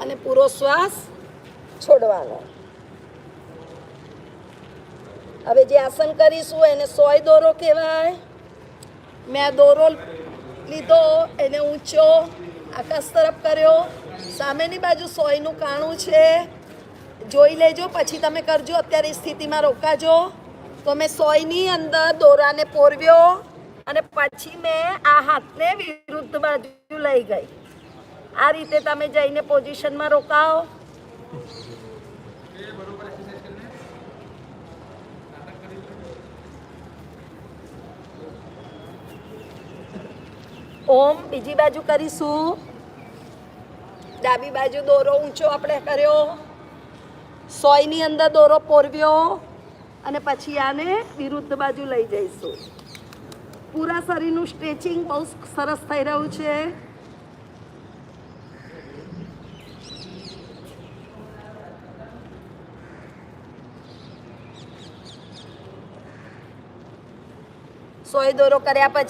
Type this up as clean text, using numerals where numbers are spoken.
અને પૂરો શ્વાસ છોડવાનો. હવે જે આસન કરીશું એને સોય દોરો કહેવાય. મેં દોરો લીધો એને ઊંચો આકાશ તરફ કર્યો. સામેની બાજુ સોયનું કાણું છે, જોઈ લેજો, પછી તમે કરજો. અત્યારે સ્થિતિમાં રોકાજો. તો મેં સોયની અંદર દોરાને પોરવ્યો અને પછી મેં આ હાથને વિરુદ્ધ બાજુ લઈ ગઈ. આ રીતે તમે જઈને પોઝિશનમાં રોકાઓ. ઓમ બીજી બાજુ કરીશું. ડાબી બાજુ દોરો ઊંચો આપણે કર્યો, સોયની અંદર દોરો પોરવ્યો અને પછી આને વિરુદ્ધ બાજુ લઈ જઈશું. પૂરા શરીરનું સ્ટ્રેચિંગ બહુ સરસ થઈ રહ્યું છે. સોય દોરો કર્યા પછી